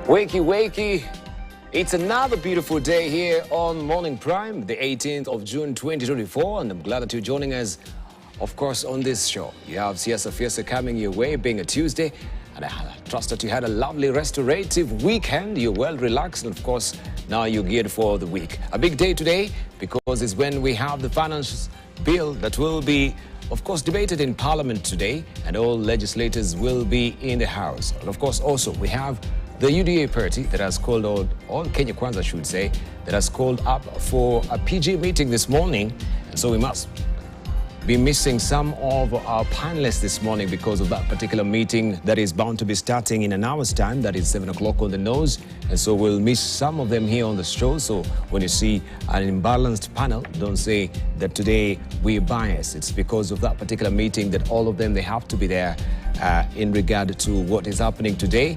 Wakey, wakey. It's another beautiful day here on Morning Prime, the 18th of June 2024, and I'm glad that you're joining us, of course, on this show. You have Siasa Fiesa coming your way, being a Tuesday, and I trust that you had a lovely restorative weekend. You're well relaxed, and of course, now you're geared for the week. A big day today because it's when we have the finance bill that will be, of course, debated in Parliament today, and all legislators will be in the House. And of course, also, we have the UDA party that has called all Kenya Kwanza, should say, that has called up for a PG meeting this morning. And so we must be missing some of our panelists this morning because of that particular meeting that is bound to be starting in an hour's time. That is 7 o'clock on the nose. And so we'll miss some of them here on the show. So when you see an imbalanced panel, don't say that today we're biased. It's because of that particular meeting that all of them, they have to be there in regard to what is happening today.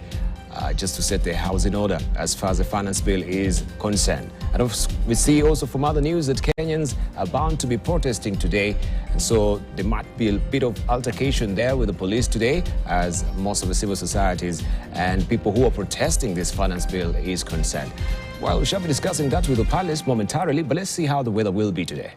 Just to set their house in order as far as the finance bill is concerned. And we see also from other news that Kenyans are bound to be protesting today. And so there might be a bit of altercation there with the police today, as most of the civil societies and people who are protesting this finance bill is concerned. Well, we shall be discussing that with the panelists momentarily, but let's see how the weather will be today.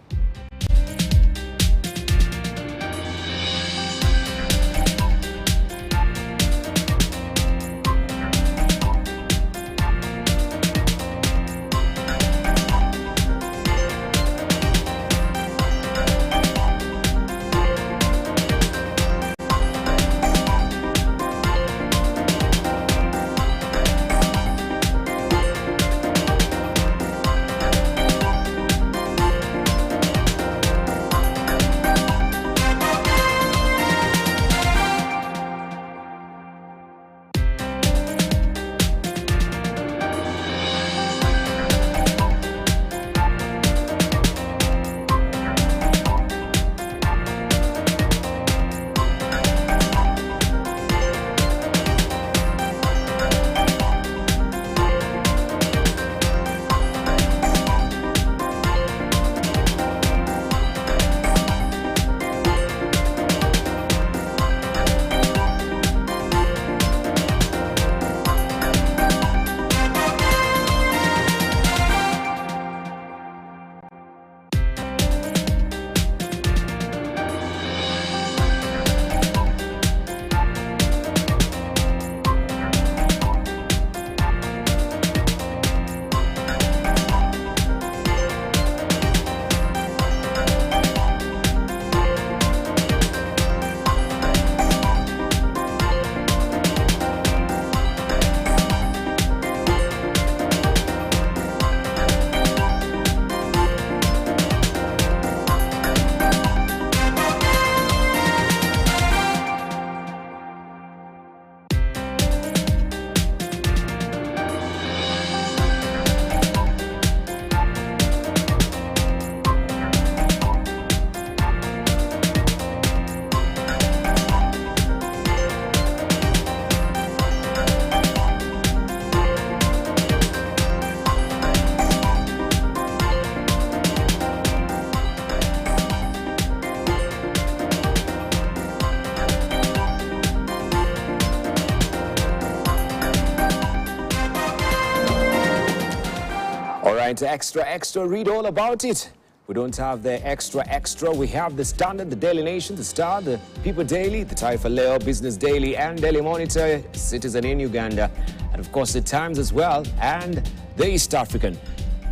Extra, read all about it. We don't have the extra. We have the Standard, the Daily Nation, the Star, the People Daily, the Taifa Leo, Business Daily, and Daily Monitor, Citizen in Uganda, and of course the Times as well, and the East African.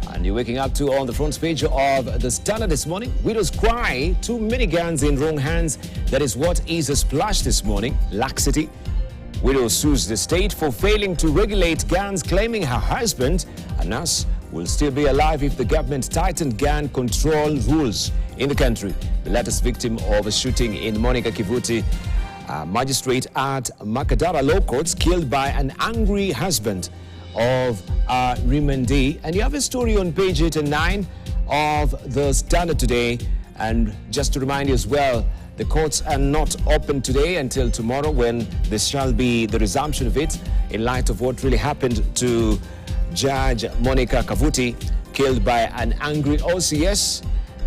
And you're waking up to on the front page of the Standard this morning. Widows cry, too many guns in wrong hands. That is what is a splash this morning. Laxity. Widow sues the state for failing to regulate guns, claiming her husband, a nurse, will still be alive if the government tightened gun control rules in the country. The latest victim of a shooting in Monica Kivuti, magistrate at Makadara Law Courts, killed by an angry husband of Rimandi. And you have a story on page 8 and 9 of the Standard today. And just to remind you as well, the courts are not open today until tomorrow, when there shall be the resumption of it, in light of what really happened to Judge Monica Kavuti, killed by an angry OCS.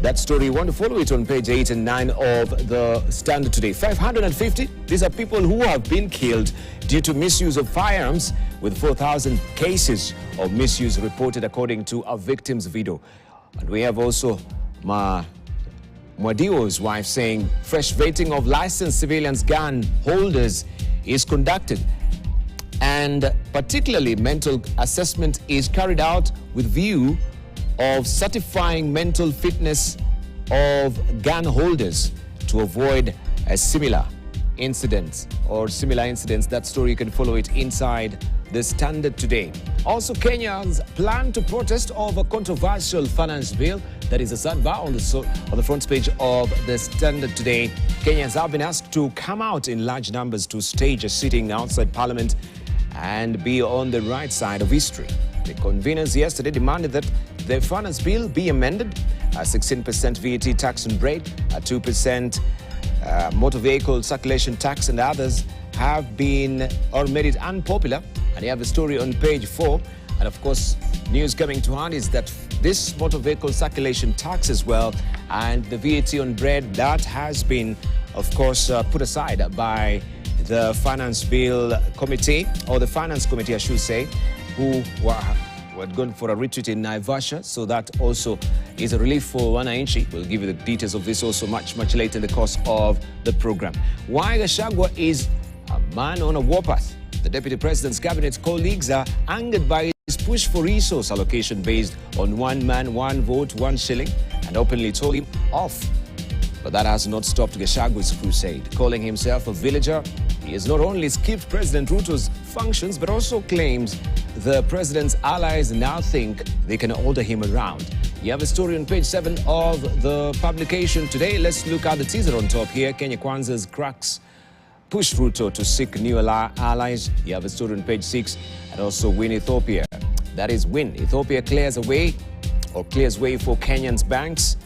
That story, you want to follow it on page 8 and 9 of the Standard today. 550, these are people who have been killed due to misuse of firearms, with 4,000 cases of misuse reported according to a victim's widow. And we have also Mwadio's wife saying fresh vetting of licensed civilians gun holders is conducted, and particularly mental assessment is carried out with view of certifying mental fitness of gun holders to avoid a similar incidents. That story, you can follow it inside the Standard today. Also, Kenyans plan to protest over controversial finance bill. That is a sidebar on the front page of the Standard today. Kenyans have been asked to come out in large numbers to stage a sitting outside Parliament and be on the right side of history. The conveners yesterday demanded that the finance bill be amended. A 16% VAT tax on bread, a 2% motor vehicle circulation tax, and others have been or made it unpopular. And you have a story on page 4. And of course, news coming to hand is that this motor vehicle circulation tax as well, and the VAT on bread, that has been, of course, put aside by the Finance Bill Committee, or the Finance Committee, I should say, who were gone for a retreat in Naivasha. So that also is a relief for Wananchi. We'll give you the details of this also much later in the course of the program. Why Gachagua is a man on a warpath. The Deputy President's cabinet colleagues are angered by his push for resource allocation based on one man, one vote, 1 shilling, and openly told him off. But that has not stopped Gachagua's crusade. Calling himself a villager, he has not only skipped President Ruto's functions, but also claims the president's allies now think they can order him around. You have a story on page 7 of the publication today. Let's look at the teaser on top here. Kenya Kwanza's cracks push Ruto to seek new allies. You have a story on page 6. And also Win Ethiopia. That is Win. Ethiopia clears way for Kenyan's banks.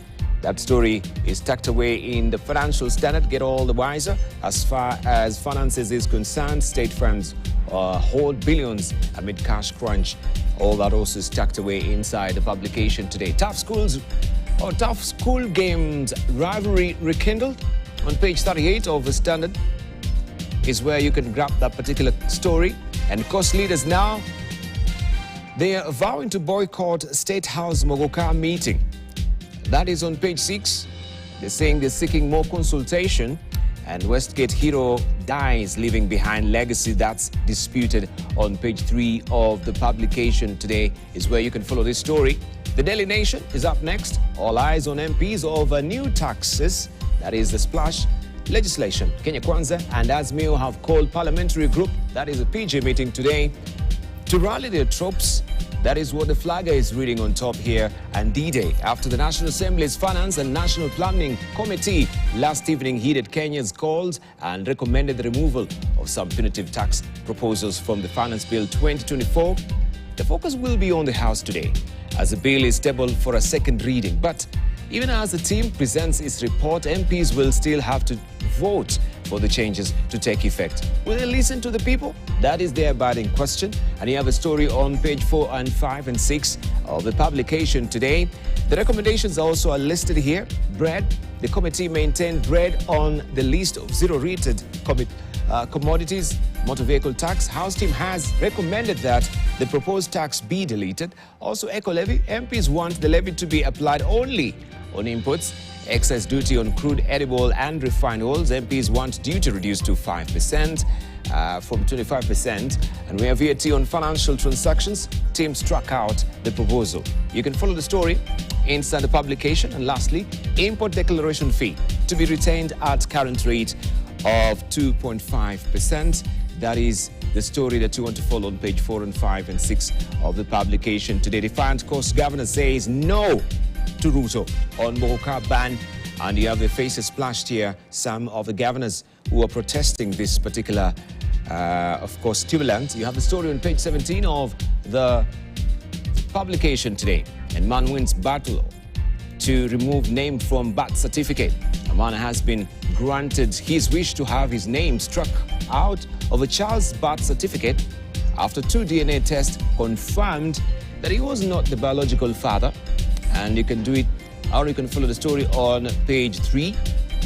That story is tucked away in the Financial Standard. Get all the wiser. As far as finances is concerned, state funds hold billions amid cash crunch. All that also is tucked away inside the publication today. Tough school games rivalry rekindled. On page 38 of the Standard is where you can grab that particular story. And coast leaders now, they are vowing to boycott State House Mogoka meeting. That is on page 6. They're saying they're seeking more consultation, and Westgate hero dies, leaving behind legacy that's disputed. On page 3 of the publication today is where you can follow this story. The Daily Nation is up next. All eyes on MPs over new taxes. That is the splash legislation. Kenya Kwanza and Azmio have called parliamentary group, that is a PG meeting today, to rally their troops. That is what the flagger is reading on top here. And D-Day, after the National Assembly's Finance and National Planning Committee last evening heeded Kenya's calls and recommended the removal of some punitive tax proposals from the Finance Bill 2024. The focus will be on the House today, as the bill is tabled for a second reading. But even as the team presents its report, MPs will still have to vote for the changes to take effect. Will they listen to the people? That is the abiding question. And you have a story on page 4 and 5 and 6 of the publication today. The recommendations also are listed here. Bread. The committee maintained bread on the list of zero-rated commodities. Motor vehicle tax. House team has recommended that the proposed tax be deleted. Also, eco-levy. MPs want the levy to be applied only on imports. Excess duty on crude, edible and refined oils. MPs want duty reduced to 5% from 25%. And we have VAT on financial transactions. Team struck out the proposal. You can follow the story inside the publication. And lastly, import declaration fee to be retained at current rate of 2.5%. That is the story that you want to follow on page 4 and 5 and 6 of the publication today. Defiant Coast Governor says no to Ruto on Mogoka ban. And you have the faces splashed here, some of the governors who are protesting this particular, of course, turbulence. You have the story on page 17 of the publication today. And man wins battle to remove name from birth certificate. A man has been granted his wish to have his name struck out of a child's birth certificate after 2 DNA tests confirmed that he was not the biological father. And you can do it Or you can follow the story on page 3.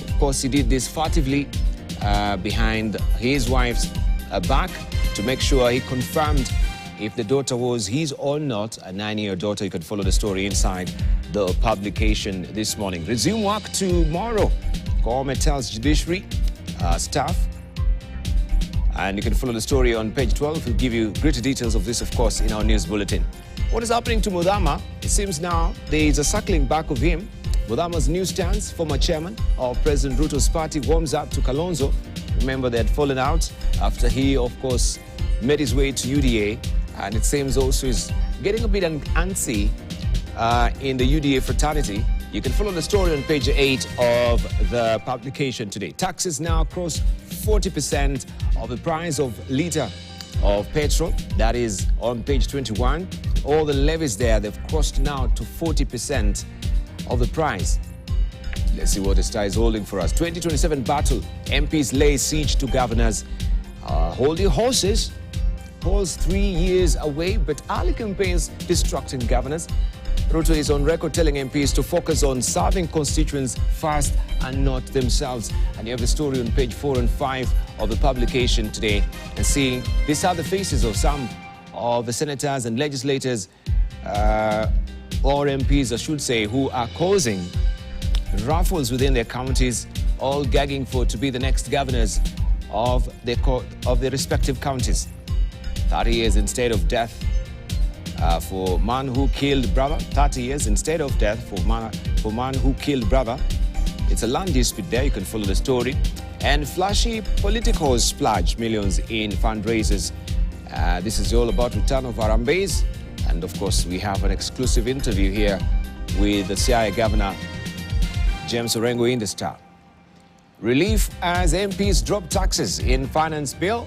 Of course, he did this furtively behind his wife's back to make sure he confirmed if the daughter was his or not, a 9-year daughter. You can follow the story inside the publication this morning. Resume work tomorrow, Government tells Judiciary staff. And you can follow the story on page 12. We'll give you greater details of this, of course, in our news bulletin. What is happening to Mudhama? It seems now there is a circling back of him. Mudhama's new stance, former chairman of President Ruto's party, warms up to Kalonzo. Remember, they had fallen out after he, of course, made his way to UDA. And it seems also is getting a bit antsy in the UDA fraternity. You can follow the story on page 8 of the publication today. Taxes now cross 40% of the price of litre of petrol. That is on page 21. All the levies there, they've crossed now to 40% of the price. Let's see what the star is holding for us. 2027 battle. MPs lay siege to governors. Holding horses. Polls 3 years away, but early campaigns distracting governors. Ruto is on record telling MPs to focus on serving constituents first and not themselves. And you have the story on page 4 and 5 of the publication today. And seeing these are the faces of some of the senators and legislators, or MPs, I should say, who are causing ruffles within their counties, all gagging for to be the next governors of their respective counties. 30 years instead of death for man who killed brother. 30 years instead of death for man who killed brother. It's a land dispute there. You can follow the story. And flashy politicals splurge millions in fundraisers. This is all about return of Harambes. And of course, we have an exclusive interview here with the Siaya Governor, James Orengo, in the Star. Relief as MPs drop taxes in finance bill.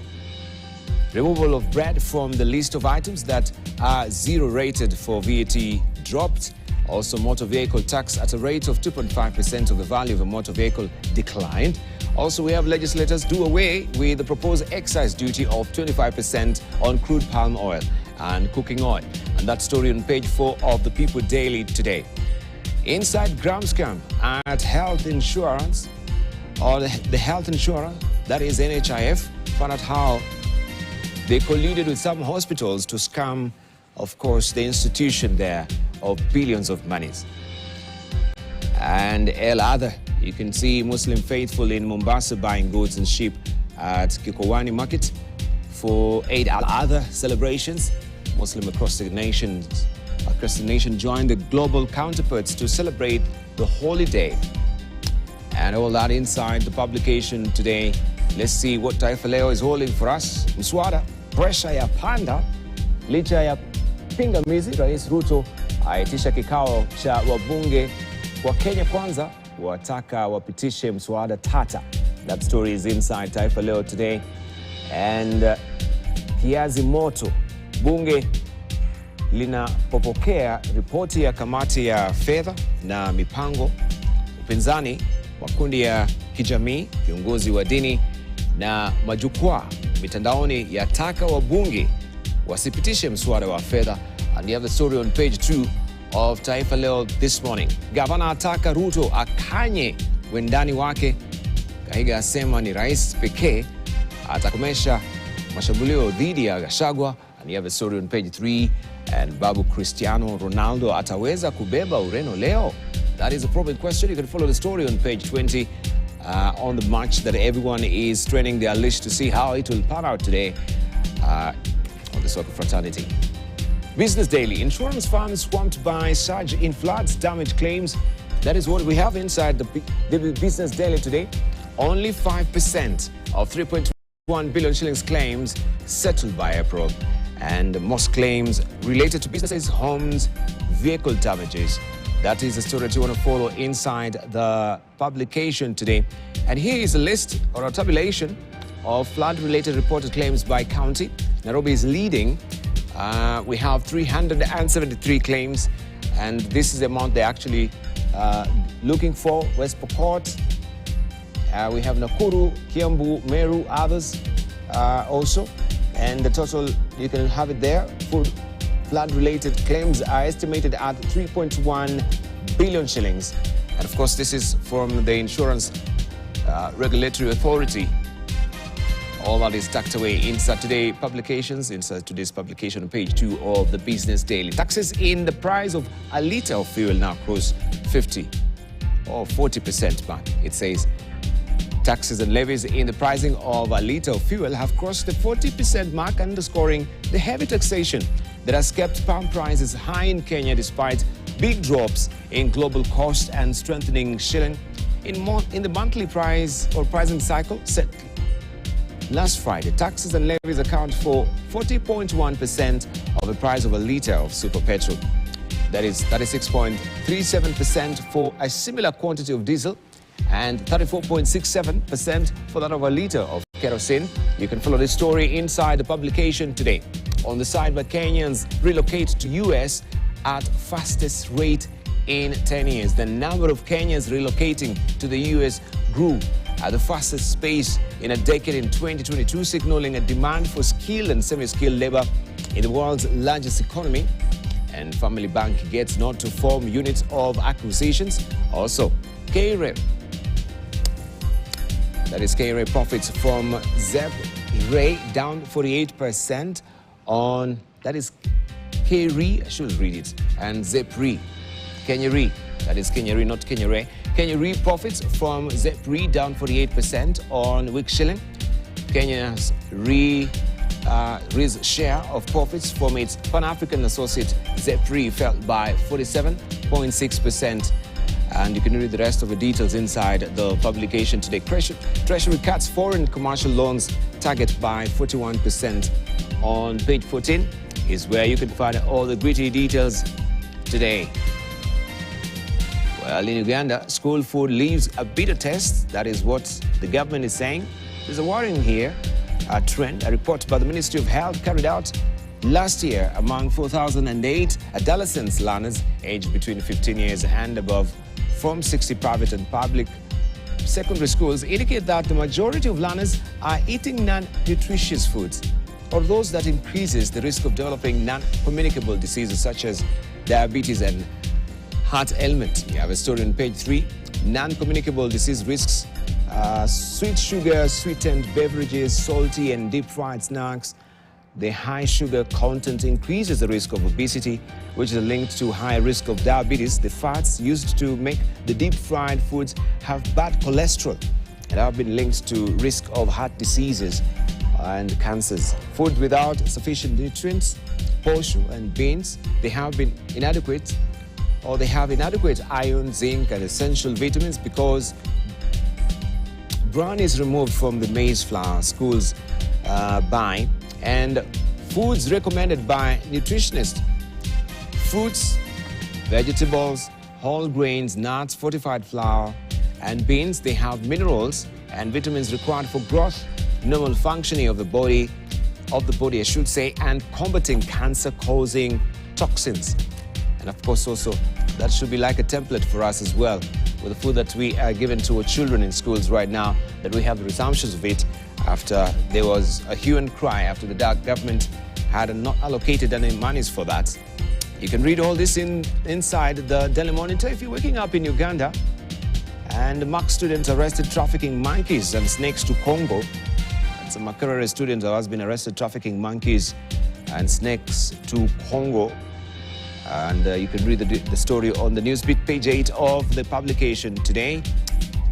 Removal of bread from the list of items that are zero rated for VAT dropped. Also, motor vehicle tax at a rate of 2.5% of the value of a motor vehicle declined. Also, we have legislators do away with the proposed excise duty of 25% on crude palm oil and cooking oil. And that story on page 4 of the People Daily today. Inside gram scam at health insurance, or the health insurer, that is NHIF, found out how they colluded with some hospitals to scam, of course, the institution there of billions of monies. And El Adha, you can see Muslim faithful in Mombasa buying goods and sheep at Kikowani Market for Eid al-Adha celebrations. Muslim across the nation joined the global counterparts to celebrate the holiday. And all that inside the publication today. Let's see what Taifa Leo is holding for us. Mswada, pressure ya panda, licha ya pingamizi, Rais Ruto aitisha kikao cha wabunge wa Kenya Kwanza, wataka wapitishe mswada tata. That story is inside Taifa Leo today. And kiazi moto, bunge linapopokea ripoti ya kamati ya fedha na mipango. Upinzani, makundi ya kijamii, viongozi wa dini na majukwaa mitandaoni yataka wabunge wasipitishe mswada wa fedha. And you have the story on page 2 of Taifa Leo this morning. Gavana ataka Ruto akanye wendani wake. Kahiga asema ni rais pekee atakomesha mashambulio dhidi ya Gachagua. And you have the story on page 3. And Babu Cristiano Ronaldo ataweza kubeba Ureno leo? That is a probing question. You can follow the story on page 20 on the match that everyone is training their list to see how it will pan out today on the soccer fraternity. Business Daily. Insurance funds swamped by surge in floods, damage claims. That is what we have inside the Business Daily today. Only 5% of 3.1 billion shillings claims settled by April. And most claims related to businesses, homes, vehicle damages. That is the story that you want to follow inside the publication today. And here is a list or a tabulation of flood-related reported claims by county. Nairobi is leading. We have 373 claims, and this is the amount they're actually looking for. West Pokot, we have Nakuru, Kiambu, Meru, others also. And the total, you can have it there. Flood-related claims are estimated at 3.1 billion shillings. And of course, this is from the Insurance Regulatory Authority. All that is tucked away inside today's publication on page 2 of the Business Daily. Taxes in the price of a litre of fuel now cross 50 or 40% mark. It says taxes and levies in the pricing of a litre of fuel have crossed the 40% mark, underscoring the heavy taxation that has kept palm prices high in Kenya despite big drops in global cost and strengthening shilling in the monthly price or pricing cycle set last Friday. Taxes and levies account for 40.1% of the price of a litre of super petrol. That is 36.37% for a similar quantity of diesel and 34.67% for that of a litre of kerosene. You can follow this story inside the publication today. On the side where Kenyans relocate to US at fastest rate in 10 years. The number of Kenyans relocating to the US grew at the fastest pace in a decade in 2022, signaling a demand for skilled and semi-skilled labor in the world's largest economy. And Family Bank gets not to form units of acquisitions. Also, K-Ray profits from Zep Ray down 48% on, that is K-Ray, I should read it, and Zep Ray, Kenya Ray, that is Kenya Ray, not Kenya Ray. Kenya Ray profits from Zep Ray down 48% on weak shilling. Kenya's Ray's share of profits from its Pan-African associate Zep Ray fell by 47.6%. And you can read the rest of the details inside the publication today. Treasury cuts foreign commercial loans target by 41%. On page 14 is where you can find all the gritty details today. Well, in Uganda, school food leaves a bitter taste. That is what the government is saying. There's a worrying here, a trend. A report by the Ministry of Health carried out last year among 4,008 adolescent learners aged between 15 years and above from 60 private and public secondary schools indicate that the majority of learners are eating non-nutritious foods, or those that increases the risk of developing non-communicable diseases such as diabetes and heart ailment. You have a story on page 3. Non-communicable disease risks: sweet sugar, sweetened beverages, salty and deep-fried snacks. The high sugar content increases the risk of obesity, which is linked to high risk of diabetes. The fats used to make the deep-fried foods have bad cholesterol and have been linked to risk of heart diseases and cancers. Food without sufficient nutrients, posho and beans, they have inadequate iron, zinc and essential vitamins because bran is removed from the maize flour schools buy. And foods recommended by nutritionists: fruits, vegetables, whole grains, nuts, fortified flour and beans. They have minerals and vitamins required for growth, normal functioning of the body, I should say, and combating cancer-causing toxins. And of course also, that should be like a template for us as well, with the food that we are given to our children in schools right now, that we have the resumptions of it after there was a hue and cry after the government had not allocated any monies for that. You can read all this inside the Daily Monitor. If you're waking up in Uganda, and Mark students arrested trafficking monkeys and snakes to Congo. It's a Makerere student who has been arrested trafficking monkeys and snakes to Congo. And you can read the story on the Newsbeat page 8 of the publication today.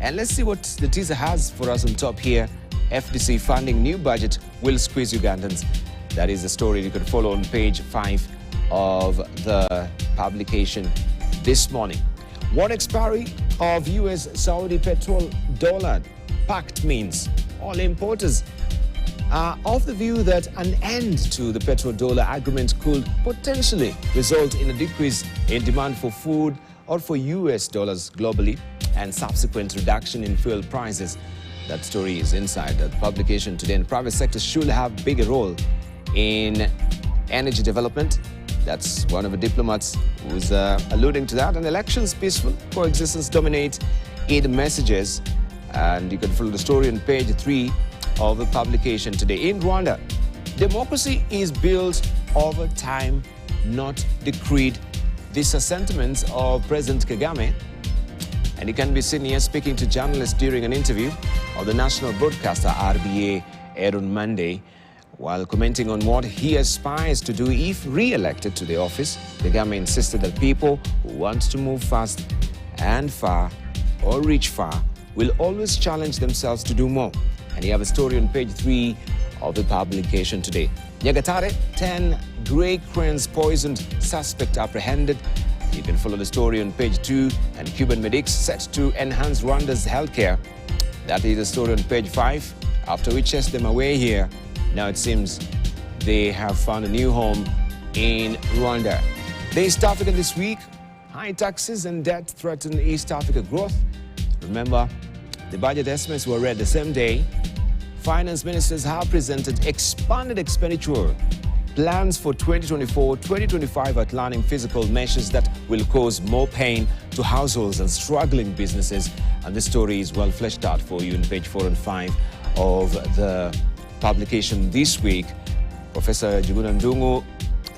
And let's see what the teaser has for us on top here. FDC funding new budget will squeeze Ugandans. That is the story you can follow on page 5 of the publication this morning. What expiry of US-Saudi petrol dollar pact means. All importers are of the view that an end to the petrodollar agreement could potentially result in a decrease in demand for food or for US dollars globally and subsequent reduction in fuel prices. That story is inside the publication today. And private sector should have a bigger role in energy development. That's one of the diplomats who's alluding to that. And elections, peaceful coexistence dominate in messages. And you can follow the story on page 3 of the publication today. In Rwanda, democracy is built over time, not decreed These are sentiments of President Kagame, and he can be seen here speaking to journalists during an interview of the national broadcaster RBA aired on Monday. While commenting on what he aspires to do if re-elected to the office, Kagame insisted that people who want to move fast and far or reach far will always challenge themselves to do more. And you have a story on page 3 of the publication today. Nyagatare, 10 grey cranes poisoned, suspect apprehended. You can follow the story on page 2. And Cuban medics set to enhance Rwanda's healthcare. That is the story on page 5. After we chased them away here, now it seems they have found a new home in Rwanda. The East African this week, high taxes and debt threaten East Africa growth. Remember, the budget estimates were read the same day. Finance ministers have presented expanded expenditure plans for 2024-2025, outlining physical measures that will cause more pain to households and struggling businesses. And the story is well fleshed out for you on page 4 and 5 of the publication this week. Professor Juguna Ndungu,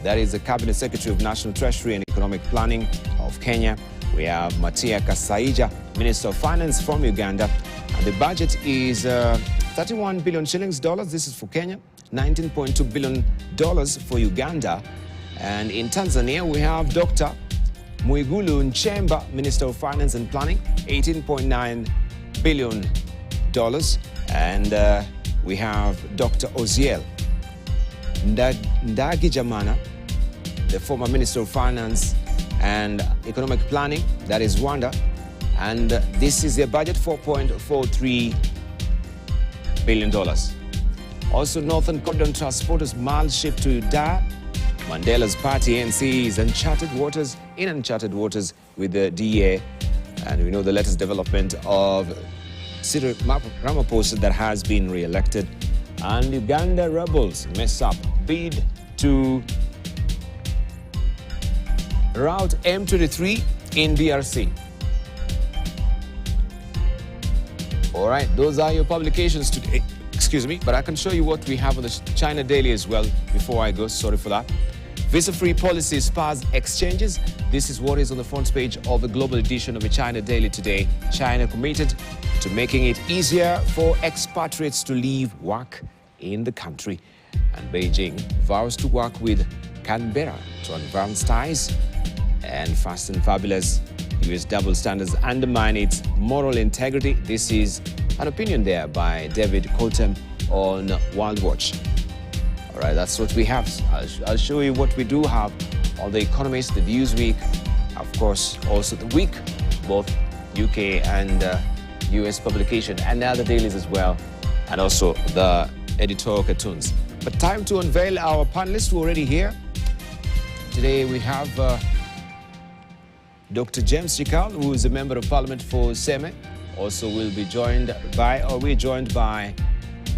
that is the Cabinet Secretary of National Treasury and Economic Planning of Kenya. We have Matia Kasaija, Minister of Finance from Uganda. And the budget is 31 billion shillings dollars. This is for Kenya. $19.2 billion for Uganda. And in Tanzania, we have Dr. Mwigulu Nchemba, Minister of Finance and Planning, $18.9 billion. And we have Dr. Oziel Ndagijamana, the former Minister of Finance and Economic Planning, that is Rwanda. And this is their budget, $4.43 billion. Also, Northern Cordon Transporters mild shift to Dar. Mandela's party ANC is in uncharted waters with the DA. And we know the latest development of Cyril Ramaphosa that has been re-elected. And Uganda rebels mess up bid to route M23 in DRC. All right, those are your publications today. Excuse me, but I can show you what we have on the China Daily as well before I go. Sorry for that. Visa-free policy spurs exchanges. This is what is on the front page of the global edition of the China Daily today. China committed to making it easier for expatriates to live, work in the country. And Beijing vows to work with Canberra to advance ties. And Fast and Fabulous, US double standards undermine its moral integrity. This is an opinion there by David Cotem on World Watch. All right, that's what we have. I'll show you what we do have on The Economist, the Newsweek, of course, also The Week, both UK and US publication, and other dailies as well, and also the editorial cartoons. But time to unveil our panelists who are already here. Today we have Dr. James Chikal, who is a member of Parliament for Seme. Also we're joined by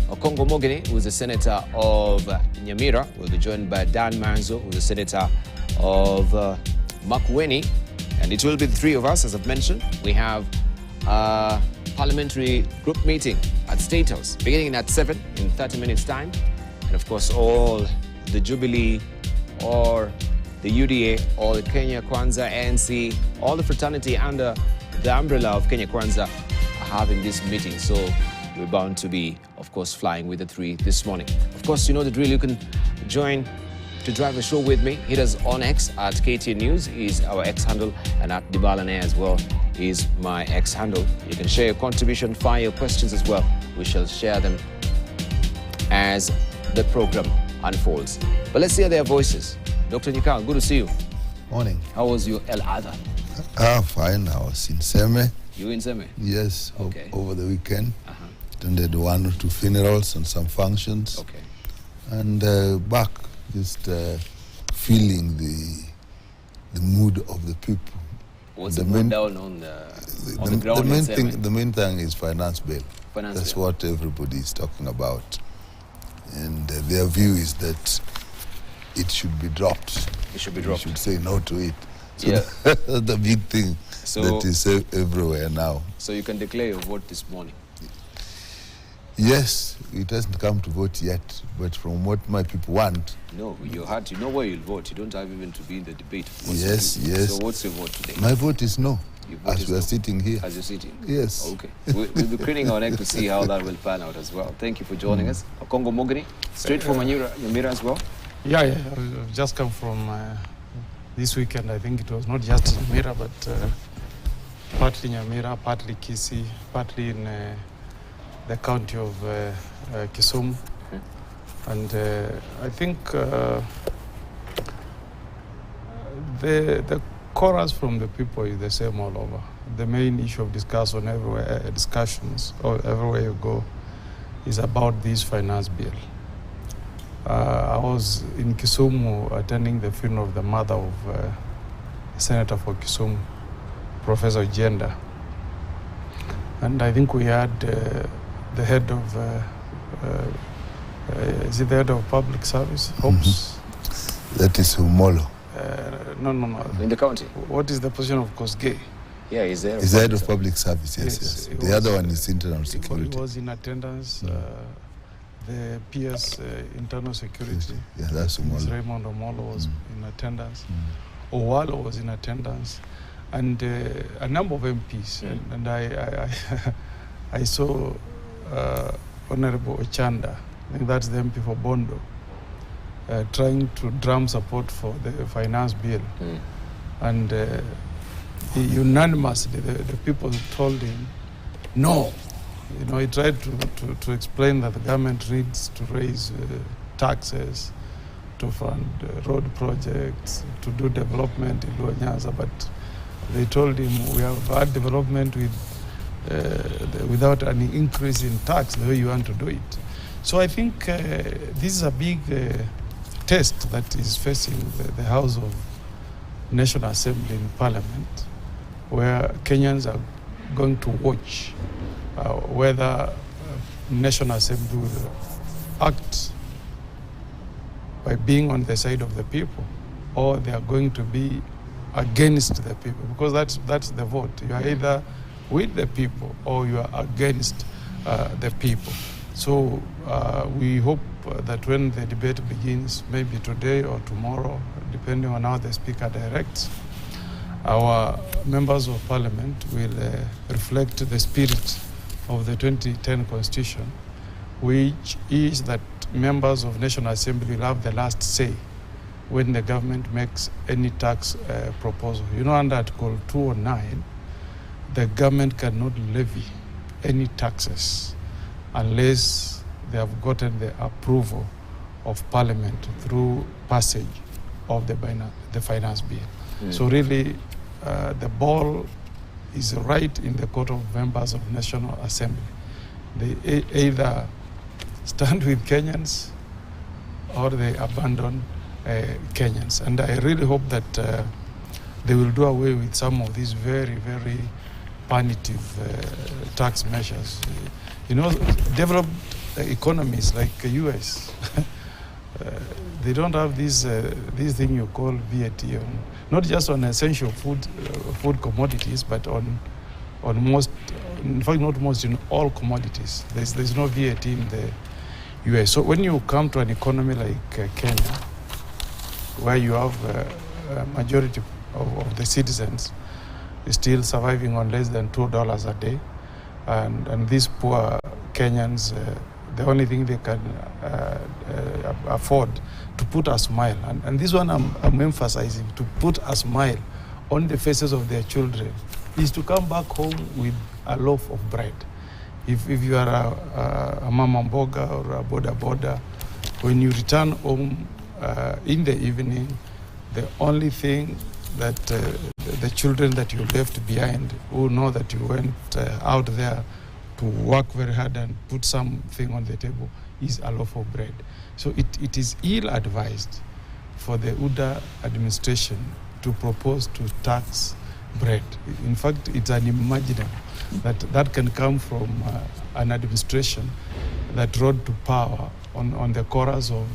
Okongo Mogeni, who is a senator of Nyamira. We'll be joined by Dan Manzo, who is a senator of Makueni. And it will be the three of us, as I've mentioned. We have a parliamentary group meeting at State House, beginning at 7 in 30 minutes' time. And of course, all the Jubilee or the UDA or the Kenya Kwanza, ANC, all the fraternity under the umbrella of Kenya Kwanza are having this meeting. So we're bound to be, of course, flying with the three this morning. Of course, you know the drill. You can join to drive the show with me. Hit us on X at KTN News is our X handle, and at Dibalane as well is my X handle. You can share your contribution, fire your questions as well. We shall share them as the program unfolds. But let's hear their voices. Dr. Nyikal, good to see you. Morning. How was your El Adha? Fine. I was in Seme. You in Seme? Yes, okay. Over the weekend. Attended 1 or 2 funerals and some functions. Okay. And back, just feeling the mood of the people. What's the mood down on the ground? The main thing is finance bill. That's bill. what everybody is talking about. And their view is that it should be dropped. It should be dropped. We should say no to it. So yeah. that's the big thing that is everywhere now. So you can declare your vote this morning? Yes, it hasn't come to vote yet, but from what my people want. No, you know where you'll vote. You don't have even to be in the debate. Yes. So what's your vote today? My vote is no, as we are sitting here. As you're sitting? Yes. Okay. We'll be craning our neck to see how that will pan out as well. Thank you for joining us. Congo Mogani, straight from Nyamira as well? Yeah, I've just come from this weekend. I think it was not just Nyamira, but partly Nyamira, partly Kisii, partly in the county of Kisumu. And I think the chorus from the people is the same all over. The main issue of discussions or everywhere you go is about this finance bill. I was in Kisumu attending the funeral of the mother of the senator for Kisumu, Professor Uganda. And I think we had the head of, is it the head of public service? Hopes? That is Humolo. No. In the county? What is the position of Kosgei? Yeah, he's there. He's the head of public service, yes. The other one is internal security. He was in attendance. The PS internal security. Yeah, that's Humolo. Raymond Omolo was in attendance. Owalo was in attendance. And a number of MPs. And I saw Honorable Ochanda, I think that's the MP for Bondo, trying to drum support for the finance bill. And unanimously, the people told him, no. You know, he tried to explain that the government needs to raise taxes, to fund road projects, to do development in Luo Nyanza, but they told him, we have had development without any increase in tax the way you want to do it. So I think this is a big test that is facing the House of National Assembly in Parliament, where Kenyans are going to watch whether National Assembly will act by being on the side of the people, or they are going to be against the people, because that's the vote. You are either with the people or you are against the people. So we hope that when the debate begins, maybe today or tomorrow, depending on how the speaker directs, our members of parliament will reflect the spirit of the 2010 constitution, which is that members of National Assembly will have the last say when the government makes any tax proposal. You know, under Article 209, the government cannot levy any taxes unless they have gotten the approval of Parliament through passage of the finance bill. So really, the ball is right in the court of members of National Assembly. They either stand with Kenyans or they abandon Kenyans. And I really hope that they will do away with some of these very, very punitive tax measures. You know, developed economies like the US, they don't have this thing you call VAT, not just on essential food commodities, but on most, in fact not most, in all commodities. There's no VAT in the US. So when you come to an economy like Kenya, where you have a majority of the citizens still surviving on less than $2 a day, and these poor Kenyans, the only thing they can afford to put a smile, and this one I'm emphasizing, to put a smile on the faces of their children, is to come back home with a loaf of bread. If you are a mama mboga or a boda, when you return home in the evening, the only thing that the children that you left behind, who know that you went out there to work very hard and put something on the table, is a loaf of bread. So it is ill-advised for the UDA administration to propose to tax bread. In fact, it's unimaginable that can come from an administration that rode to power on the chorus of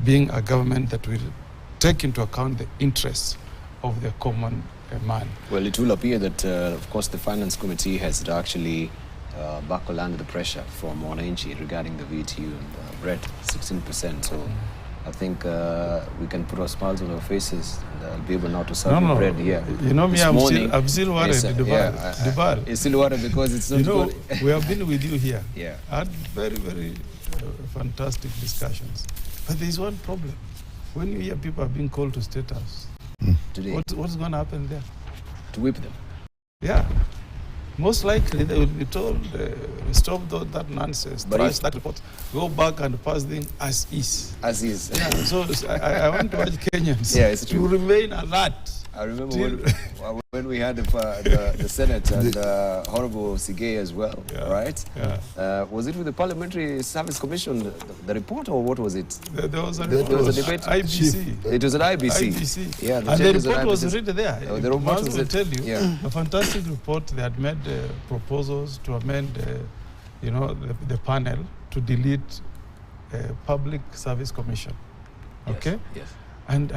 being a government that will take into account the interests of the common man. Well, it will appear that, of course, the Finance Committee has actually buckle under the pressure from wananchi regarding the VTU and bread, 16%. So I think we can put our smiles on our faces and be able now to serve bread here. You know me, I'm still worried. You're still worried because it's not good. We have been with you here. Yeah. I had very, very fantastic discussions. But there is one problem. When you hear people are being called to State House, today, what's going to happen there? To whip them. Yeah. Most likely they will be told, stop that nonsense, trash that report, go back and pass things as is. As is. Yeah, so I want to urge Kenyans to remain alert. I remember when we had the Senate and Honorable Sigay as well, right? Yeah. Was it with the Parliamentary Service Commission, the report, or what was it? There was a debate. IBC. It was an IBC. Yeah, and the report was already there. The report was will tell you, a fantastic report. They had made proposals to amend, the panel to delete Public Service Commission. Okay? Yes. And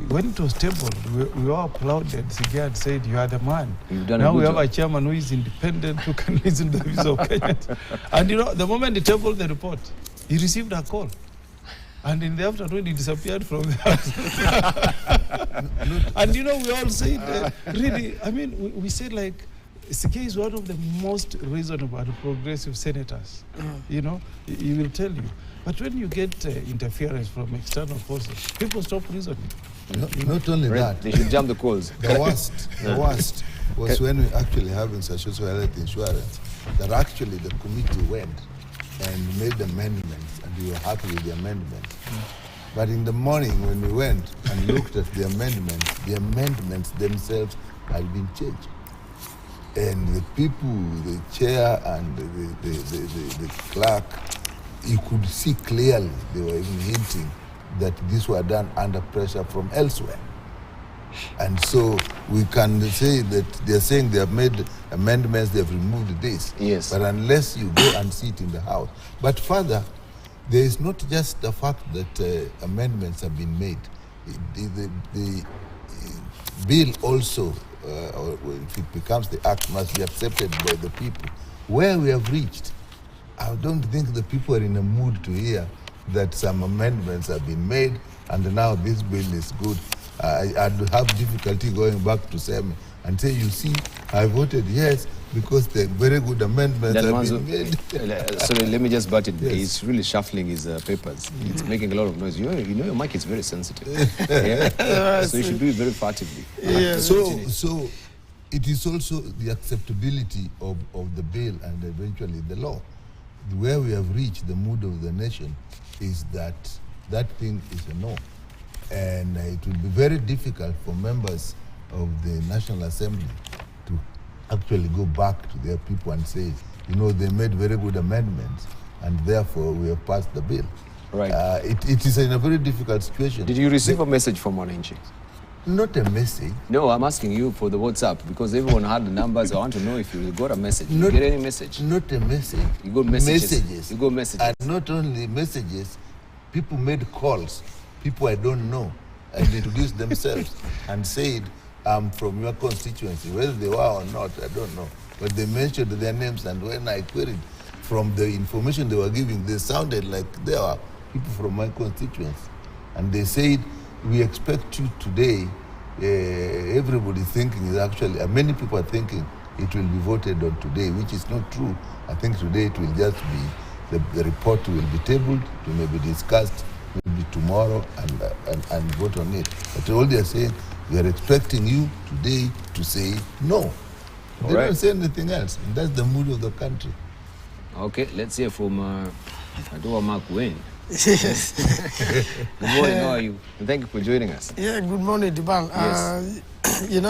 when it was tabled, we all applauded. Sigay had said, "You are the man." Now we have a chairman who is independent, who can listen to the views of Kenyans. And the moment he tabled the report, he received a call. And in the afternoon, he disappeared from the house. And we all said, really, I mean, we said like, Sigay is one of the most reasonable and progressive senators. He will tell you. But when you get interference from external forces, people stop reasoning. Not only that. They should jump the calls. The worst was when we actually having social health insurance, that actually the committee went and made amendments, and we were happy with the amendments. But in the morning when we went and looked at the amendments themselves had been changed. And the people, the chair and the clerk, you could see clearly, they were even hinting that these were done under pressure from elsewhere. And so we can say that they're saying they have made amendments, they have removed this. Yes. But unless you go and see it in the House. But further, there is not just the fact that amendments have been made. The bill also, or if it becomes the act, must be accepted by the people. Where we have reached, I don't think the people are in a mood to hear that some amendments have been made and now this bill is good. I'd have difficulty going back to Semi and say, you see, I voted yes because the very good amendments have been made. Sorry, let me just butt it. Yes. He's really shuffling his papers. It's making a lot of noise. Your mic is very sensitive. So you should do it very furtively. So it is also the acceptability of the bill and eventually the law. Where we have reached the mood of the nation is that thing is a no. And it will be very difficult for members of the National Assembly to actually go back to their people and say, they made very good amendments and therefore we have passed the bill. Right. It is in a very difficult situation. Did you receive a message from wananchi? Not a message. No, I'm asking you for the WhatsApp because everyone had the numbers. I want to know if you got a message. Did you get any message? Not a message. You got messages. You got messages. And not only messages, people made calls. People I don't know, and introduced themselves and said, I'm from your constituency. Whether they were or not, I don't know. But they mentioned their names, and when I queried from the information they were giving, they sounded like they were people from my constituency. And they said, we expect you today. Everybody thinking is actually, many people are thinking it will be voted on today, which is not true. I think today it will just be, the report will be tabled, it may be discussed, maybe tomorrow and vote on it. But all they are saying, we are expecting you today to say no. They don't say anything else, and that's the mood of the country. Okay, let's hear from Adua Mark Wayne. Good morning, how are you? And thank you for joining us. Yeah, good morning, Dibang. Yes.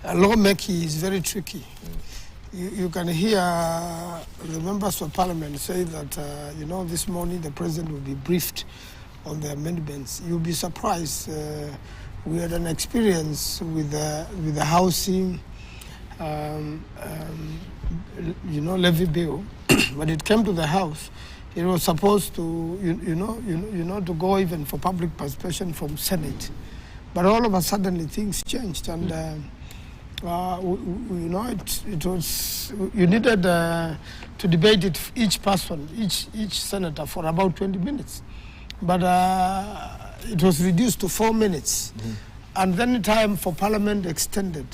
Lawmaking is very tricky. You can hear the members of parliament say that, this morning the president will be briefed on the amendments. You'll be surprised. We had an experience with the housing, levy bill. When it came to the House, it was supposed to, to go even for public participation from Senate. But all of a sudden, things changed. And you know, it was, you needed to debate it, each person, each senator for about 20 minutes. But it was reduced to 4 minutes. And then the time for Parliament extended.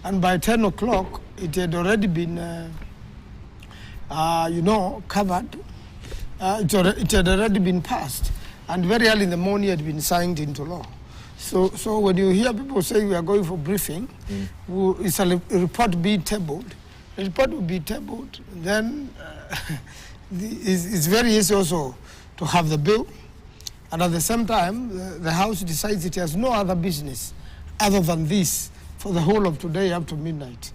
And by 10 o'clock, it had already been, you know, covered. It had already been passed. And very early in the morning, it had been signed into law. So when you hear people say we are going for briefing, it's a report being tabled. The report will be tabled. Then it's very easy also to have the bill. And at the same time, the House decides it has no other business other than this for the whole of today up to midnight.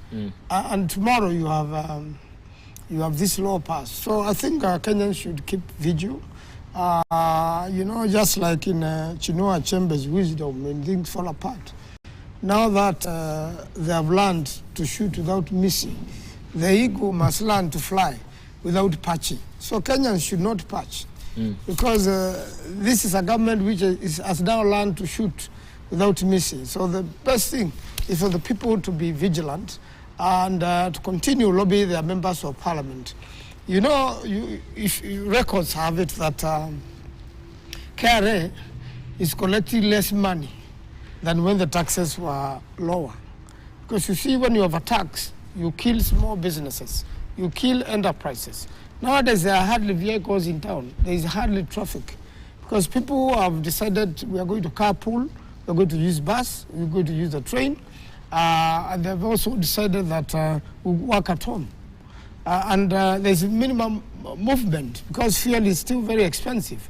And tomorrow you have this law passed. So I think Kenyans should keep vigil. You know, just like in Chinua Achembe's wisdom, when things fall apart. Now that they have learned to shoot without missing, the eagle must learn to fly without patching. So Kenyans should not patch. Because this is a government which has now learned to shoot without missing. So the best thing is for the people to be vigilant and to continue lobbying their members of parliament. You know, if records have it that KRA is collecting less money than when the taxes were lower. Because you see, when you have a tax, you kill small businesses, you kill enterprises. Nowadays, there are hardly vehicles in town. There is hardly traffic. Because people have decided we are going to carpool, we're going to use bus, we're going to use the train. And they've also decided that we work at home. And there's minimum movement because fuel is still very expensive.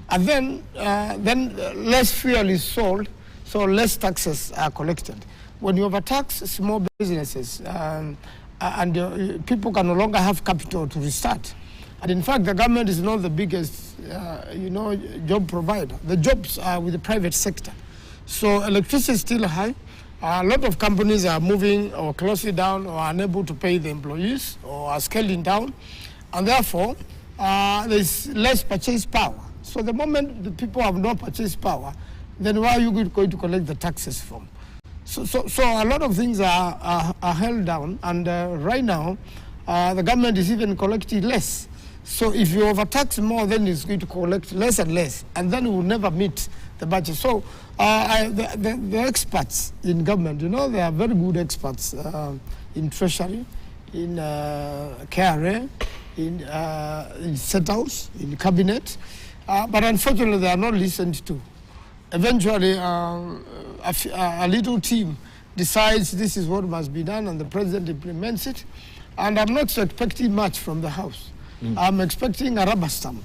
And then less fuel is sold, so less taxes are collected. When you overtax small businesses, and people can no longer have capital to restart. And in fact, the government is not the biggest, you know, job provider. The jobs are with the private sector. So electricity is still high. A lot of companies are moving or closing down or unable to pay the employees or are scaling down. And therefore, there's less purchase power. So the moment the people have no purchase power, then where are you going to collect the taxes from? So a lot of things are held down, and right now, the government is even collecting less. So if you overtax more, then it's going to collect less and less, and then it will never meet the budget. So the experts in government, you know, they are very good experts in treasury, in KRA, in State House, in cabinet, but unfortunately they are not listened to. Eventually, a little team decides this is what must be done, and the president implements it. And I'm not expecting much from the House. I'm expecting a rubber stamp.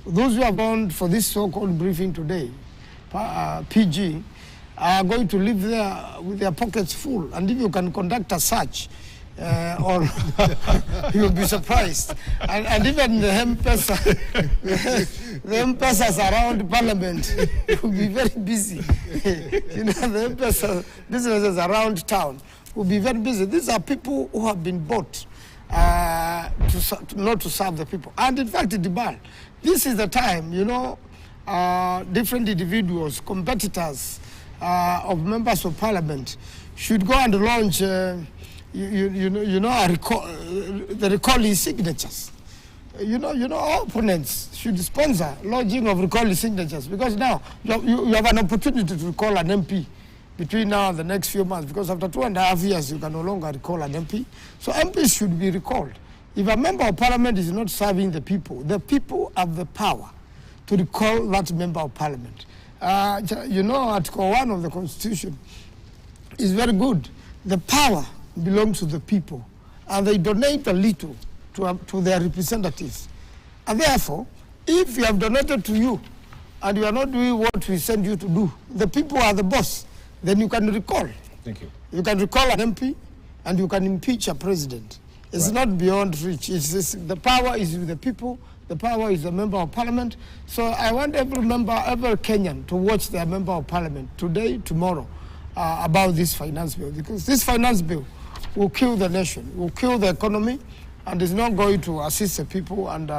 Those who have gone for this so-called briefing today, PG, are going to live there with their pockets full. And if you can conduct a search, or you'll be surprised. And even the M-Pesas around Parliament will be very busy. You know, the M-Pesa businesses around town will be very busy. These are people who have been bought not to serve the people. And in fact, Dibal, this is the time, you know, different individuals, competitors of members of Parliament should go and launch the recalling signatures. You know, opponents should sponsor lodging of recalling signatures, because now you have an opportunity to recall an MP between now and the next few months, because after 2.5 years you can no longer recall an MP. So MPs should be recalled. If a member of Parliament is not serving the people have the power to recall that member of Parliament. You know, Article 1 of the Constitution is very good. The power belongs to the people, and they donate a little to their representatives. And therefore, if we have donated to you and you are not doing what we send you to do, the people are the boss, then you can recall. Thank you. You can recall an MP and you can impeach a president. It's not beyond reach. The power is with the people. The power is the member of Parliament. So I want every Kenyan to watch their member of Parliament today, tomorrow, about this finance bill, because this finance bill will kill the nation, will kill the economy, and is not going to assist the people and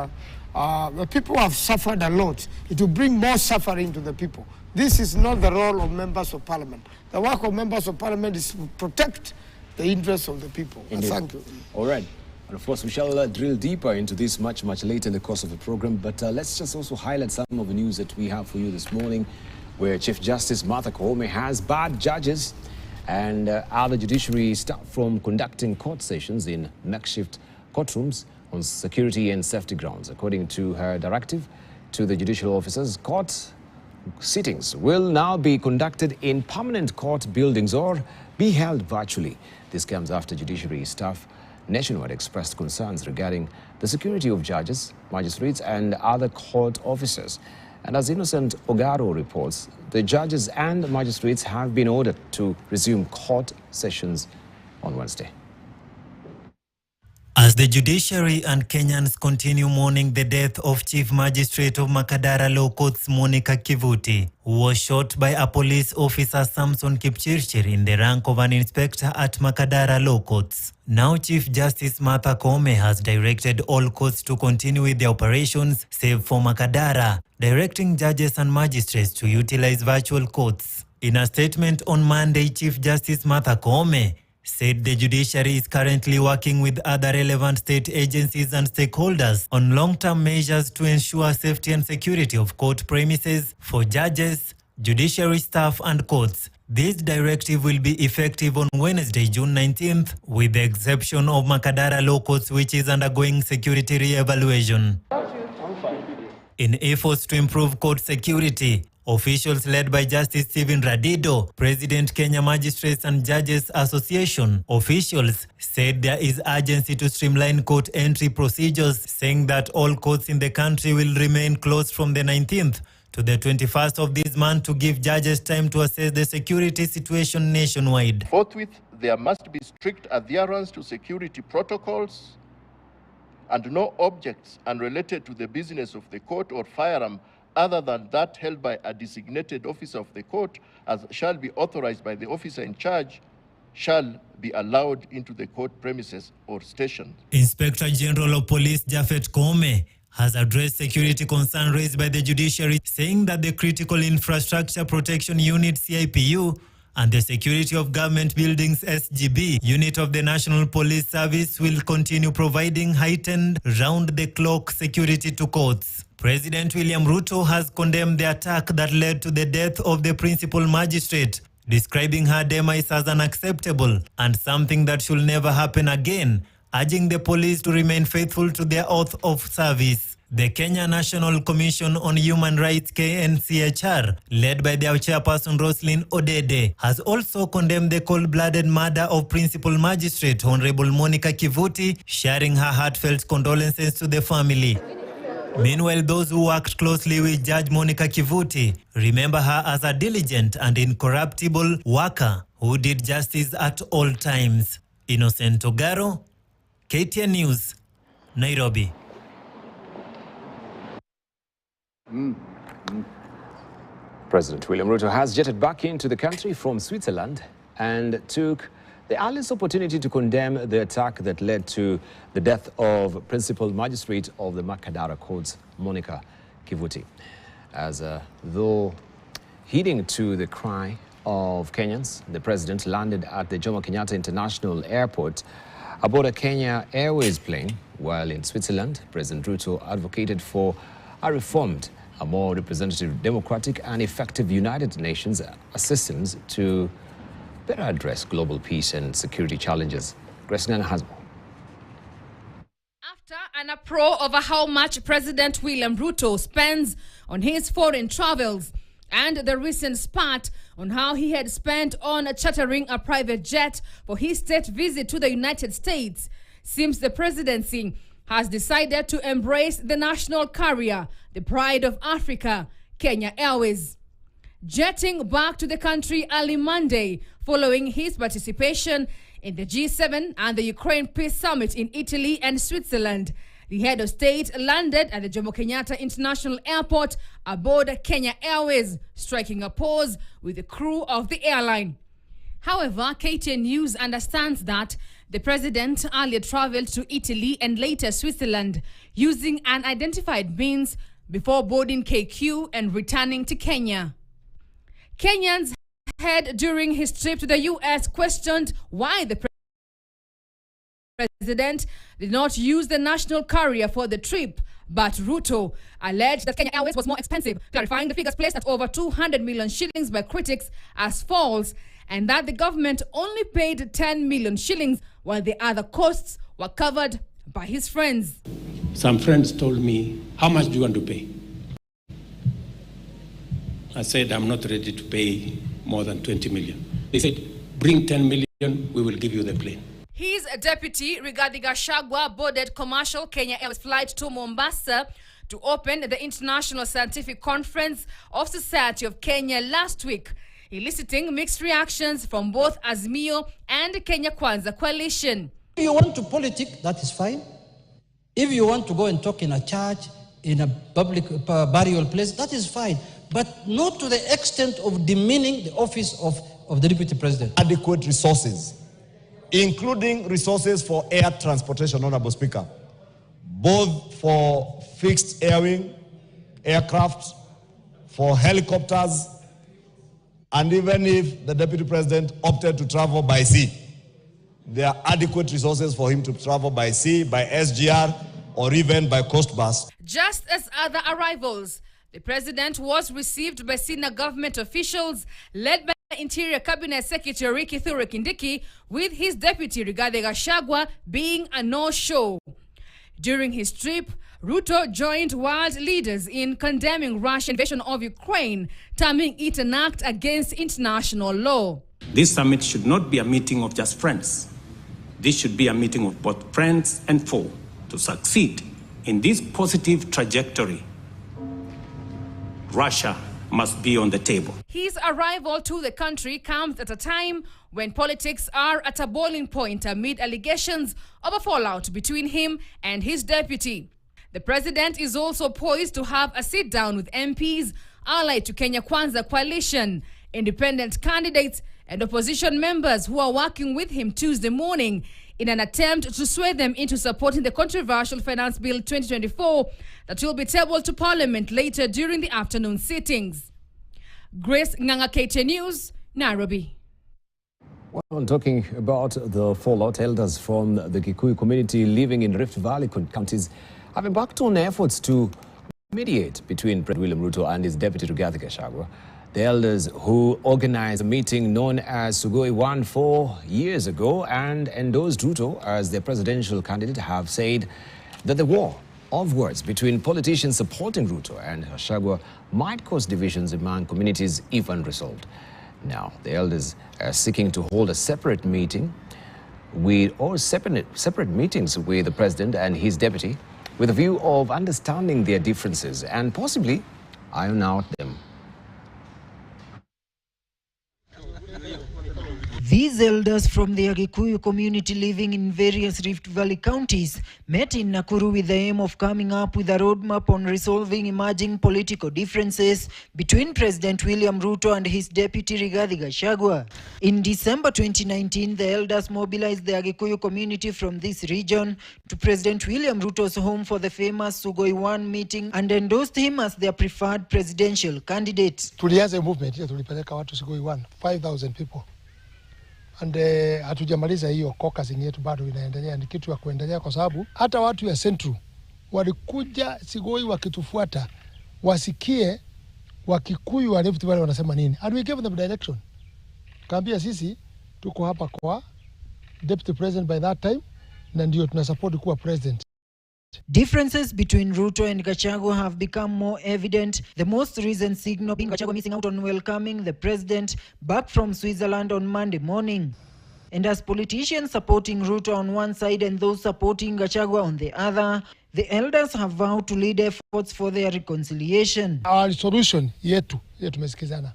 The people have suffered a lot. It will bring more suffering to the people. This is not the role of members of parliament. The work of members of parliament is to protect the interests of the people. Thank you. All right. And of course, we shall drill deeper into this much later in the course of the program. But let's just also highlight some of the news that we have for you this morning, where Chief Justice Martha Koome has barred judges and other judiciary staff from conducting court sessions in makeshift courtrooms on security and safety grounds. According to her directive to the judicial officers, court sittings will now be conducted in permanent court buildings or be held virtually. This comes after judiciary staff nationwide expressed concerns regarding the security of judges, magistrates and other court officers. And as Innocent Ogaro reports, the judges and magistrates have been ordered to resume court sessions on Wednesday. As the judiciary and Kenyans continue mourning the death of Chief Magistrate of Makadara Law Courts Monica Kivuti, who was shot by a police officer Samson Kipchirchir in the rank of an inspector at Makadara Law Courts. Now Chief Justice Martha Koome has directed all courts to continue with their operations save for Makadara, directing judges and magistrates to utilize virtual courts. In a statement on Monday, Chief Justice Martha Koome said the judiciary is currently working with other relevant state agencies and stakeholders on long-term measures to ensure safety and security of court premises for judges, judiciary staff and courts. This directive will be effective on Wednesday, June 19th, with the exception of Makadara Law Courts, which is undergoing security re-evaluation. In efforts to improve court security, officials led by Justice Stephen Radido, President Kenya Magistrates and Judges Association, officials said there is urgency to streamline court entry procedures, saying that all courts in the country will remain closed from the 19th to the 21st of this month to give judges time to assess the security situation nationwide. Forthwith, there must be strict adherence to security protocols, and no objects unrelated to the business of the court or firearm other than that held by a designated officer of the court, as shall be authorized by the officer in charge, shall be allowed into the court premises or station. Inspector General of Police Japhet Koome has addressed security concerns raised by the judiciary, saying that the Critical Infrastructure Protection Unit CIPU and the Security of Government Buildings SGB unit of the National Police Service will continue providing heightened round-the-clock security to courts. President William Ruto has condemned the attack that led to the death of the principal magistrate, describing her demise as unacceptable and something that should never happen again, urging the police to remain faithful to their oath of service. The Kenya National Commission on Human Rights KNCHR, led by their chairperson Roslyn Odede, has also condemned the cold-blooded murder of Principal Magistrate Honorable Monica Kivuti, sharing her heartfelt condolences to the family. Meanwhile, those who worked closely with Judge Monica Kivuti remember her as a diligent and incorruptible worker who did justice at all times. Innocent Ogaro, KTN News, Nairobi. President William Ruto has jetted back into the country from Switzerland and took the earliest opportunity to condemn the attack that led to the death of Principal Magistrate of the Makadara Courts, Monica Kivuti. As though heeding to the cry of Kenyans, the president landed at the Jomo Kenyatta International Airport aboard a Kenya Airways plane, while in Switzerland, President Ruto advocated for a reformed, a more representative, democratic and effective United Nations assistance to better address global peace and security challenges. Grace Nganga has more. After an uproar over how much President William Ruto spends on his foreign travels and the recent spat on how he had spent on chartering a private jet for his state visit to the United States, seems the presidency has decided to embrace the national carrier, the pride of Africa, Kenya Airways. Jetting back to the country early Monday following his participation in the G7 and the Ukraine Peace Summit in Italy and Switzerland, the head of state landed at the Jomo Kenyatta International Airport aboard Kenya Airways, striking a pose with the crew of the airline. However, KTN News understands that The president earlier traveled to Italy and later Switzerland using unidentified means before boarding KQ and returning to Kenya. Kenyans had, during his trip to the US, questioned why the president did not use the national carrier for the trip, but Ruto alleged that Kenya Airways was more expensive, clarifying the figures placed at over 200 million shillings by critics as false, and that the government only paid 10 million shillings while the other costs were covered by his friends. Some friends told me, how much do you want to pay? I said, I'm not ready to pay more than 20 million. They said, bring 10 million, we will give you the plane. His deputy, Rigathi Gachagua, boarded commercial Kenya Airways flight to Mombasa to open the International Scientific Conference of Society of Kenya last week, eliciting mixed reactions from both Azimio and Kenya Kwanza coalition. If you want to politic, that is fine. If you want to go and talk in a church, in a public burial place, that is fine. But not to the extent of demeaning the office of the deputy president. Adequate resources, including resources for air transportation, Honorable Speaker, both for fixed airwing, aircraft, for helicopters, and even if the deputy president opted to travel by sea, there are adequate resources for him to travel by sea, by SGR, or even by coast bus. Just as other arrivals, the president was received by senior government officials led by Interior Cabinet Secretary Kithure Kindiki, with his deputy Rigathi Gachagua being a no-show. During his trip, Ruto joined world leaders in condemning Russian invasion of Ukraine, terming it an act against international law. This summit should not be a meeting of just friends. This should be a meeting of both friends and foe. To succeed in this positive trajectory, Russia must be on the table. His arrival to the country comes at a time when politics are at a boiling point amid allegations of a fallout between him and his deputy. The president is also poised to have a sit-down with MPs allied to Kenya Kwanza coalition, independent candidates and opposition members who are working with him Tuesday morning in an attempt to sway them into supporting the controversial Finance Bill 2024 that will be tabled to Parliament later during the afternoon sittings. Grace Nganga, KTN News, Nairobi. Well, talking about the fallout, elders from the Kikuyu community living in Rift Valley counties have embarked on efforts to mediate between President William Ruto and his deputy Rigathi Gachagua. The elders who organized a meeting known as Sugoi 1 4 years ago and endorsed Ruto as their presidential candidate have said that the war of words between politicians supporting Ruto and Gachagua might cause divisions among communities if unresolved. Now, the elders are seeking to hold a separate meeting separate meetings with the president and his deputy with a view of understanding their differences and possibly iron out them. These elders from the Kikuyu community living in various Rift Valley counties met in Nakuru with the aim of coming up with a roadmap on resolving emerging political differences between President William Ruto and his deputy Rigathi Gachagua. In December 2019, the elders mobilized the Kikuyu community from this region to President William Ruto's home for the famous Sugoi 1 meeting and endorsed him as their preferred presidential candidate. Tulianza movement hiyo, tulipeleka watu Sugoi 1, 5,000 people. And hatujamaliza hiyo caucusing yetu, bado inaendelea, ni kitu ya kuendelea kwa sababu hata watu ya Central walikuja Sugoi wakitufuata wasikie Wakikuyu wa Rift Valley wanasema nini. And we gave them direction. Kaambia sisi tuko hapa kwa deputy president by that time na ndio tunasupport kuwa president. Differences between Ruto and Gachagua have become more evident, the most recent signal being Gachagua missing out on welcoming the president back from Switzerland on Monday morning. And as politicians supporting Ruto on one side and those supporting Gachagua on the other, the elders have vowed to lead efforts for their reconciliation. Our solution yetu tumesikizana.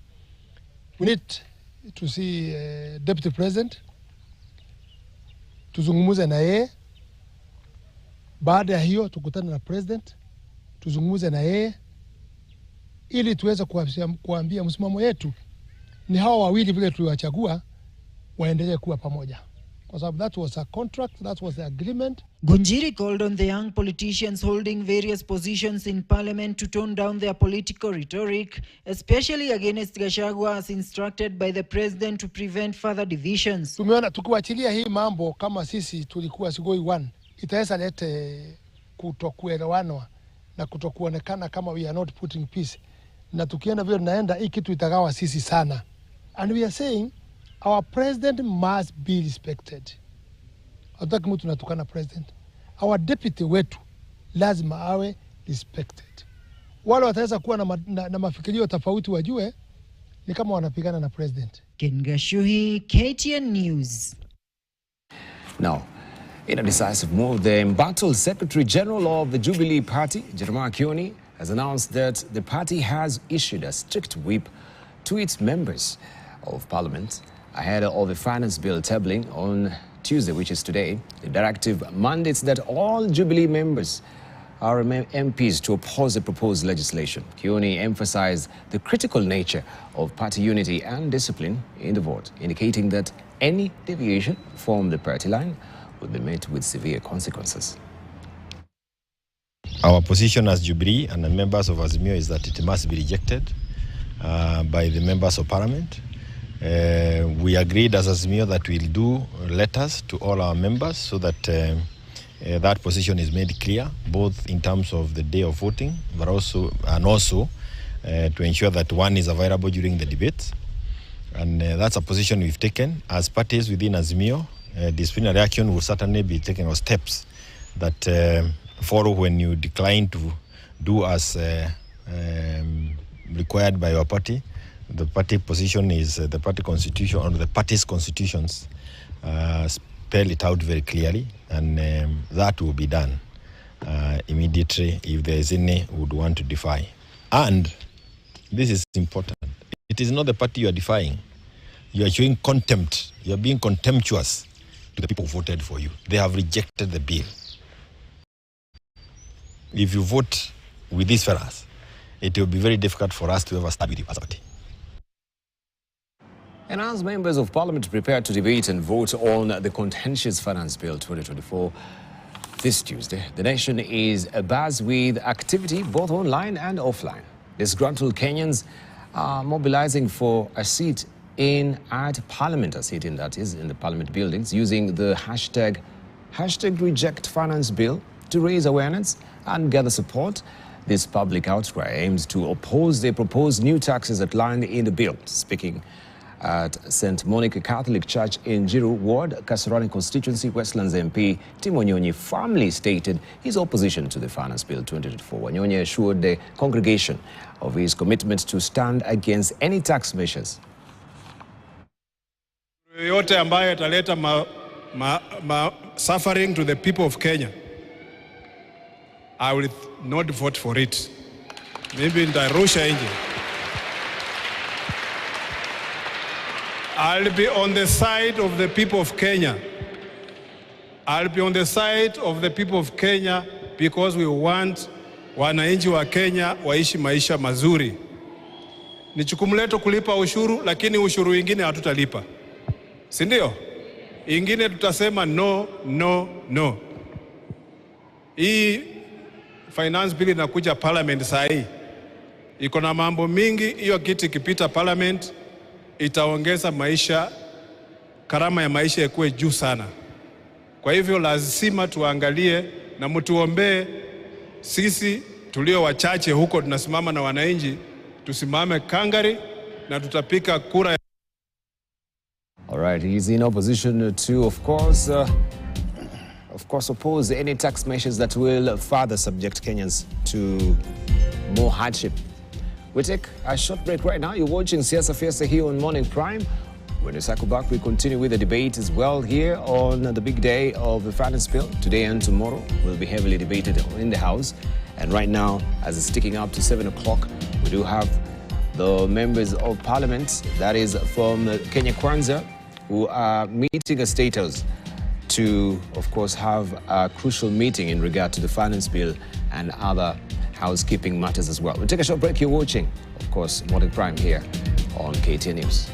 We need to see deputy president, tuzungumuze na yeye. Baada ya hiyo tukutane na president, tuzungumuze na yeye ili tuweze kuambia msimamo yetu ni hawa wawili vile tuliwachagua waendelee kuwa pamoja. Because that was a contract, that was the agreement. Gunjiri called on the young politicians holding various positions in parliament to tone down their political rhetoric, especially against Gachagua, as instructed by the president to prevent further divisions. Tumeona tukiwachilia hii mambo kama sisi tulikuwa Sugoi 1, itaweza lete kutokuelewana na kutokuonekana kama we are not putting peace. Na tukienda vile tunaenda hii kitu itagawa sisi sana. And we are saying our president must be respected. Hatutaki mtu natukana president. Our deputy wetu lazima awe respected. Wale wataweza kuwa na mafikirio tofauti wajue ni kama wanapigana na president. Ken Gashuhi, KTN News. Now, in a decisive move, the embattled Secretary General of the Jubilee Party, Jeremiah Kioni, has announced that the party has issued a strict whip to its members of parliament ahead of the finance bill tabling on Tuesday, which is today. The directive mandates that all Jubilee members are MPs to oppose the proposed legislation. Kioni emphasized the critical nature of party unity and discipline in the vote, indicating that any deviation from the party line would be met with severe consequences. Our position as Jubilee and the members of Azimio is that it must be rejected by the members of parliament. We agreed as Azimio that we'll do letters to all our members so that that position is made clear, both in terms of the day of voting, but also to ensure that one is available during the debates. And that's a position we've taken. As parties within Azimio, disciplinary action will certainly be taken, or steps that follow when you decline to do as required by your party. The party position is the party constitution, or the party's constitutions spell it out very clearly, and that will be done immediately if there is any who would want to defy. And this is important. It is not the party you are defying. You are showing contempt. You are being contemptuous to the people who voted for you. They have rejected the bill. If you vote with these fellas, it will be very difficult for us to ever start with you as a party. And as members of parliament prepare to debate and vote on the contentious Finance Bill 2024 this Tuesday, the nation is abuzz with activity both online and offline. Disgruntled Kenyans are mobilizing for a seat at parliament, a seat that is in the parliament buildings, using the hashtag Reject Finance Bill to raise awareness and gather support. This public outcry aims to oppose the proposed new taxes outlined in the bill. Speaking at St. Monica Catholic Church in Jiru Ward, Kasarani constituency, Westlands MP Tim Wanyonyi firmly stated his opposition to the Finance Bill 2024. Wanyonyi assured the congregation of his commitment to stand against any tax measures. Yote ambayo yataleta suffering to the people of Kenya, I will not vote for it. Maybe nitarusha nje. I'll be on the side of the people of Kenya. I'll be on the side of the people of Kenya because we want wananchi wa Kenya waishi maisha mazuri. Ni jukumu letu kulipa ushuru, lakini ushuru ingine hatutalipa. Si ndio? Ingine tutasema no, no, no. Hii finance bill inakuja parliament saa hii. Iko na mambo mingi, hiyo kiti kipita parliament itaongeza maisha, karama ya maisha ikuwe juu sana. Kwa hivyo lazima tuangalie na mtuombee sisi tulio wachache huko tunasimama na wananchi, tusimame kangari na tutapika kura. All right, he's in opposition to, of course, oppose any tax measures that will further subject Kenyans to more hardship. We take a short break right now. You're watching Siasa Fiesta here on Morning Prime. When we cycle back, we continue with the debate as well here on the big day of the Finance Bill. Today and tomorrow will be heavily debated in the House. And right now, as it's ticking up to 7 o'clock, we do have the members of Parliament, that is from Kenya Kwanza, who are meeting a State House to, of course, have a crucial meeting in regard to the Finance Bill and other housekeeping matters as well. We'll take a short break. You're watching, of course, Morning Prime here on KTN News.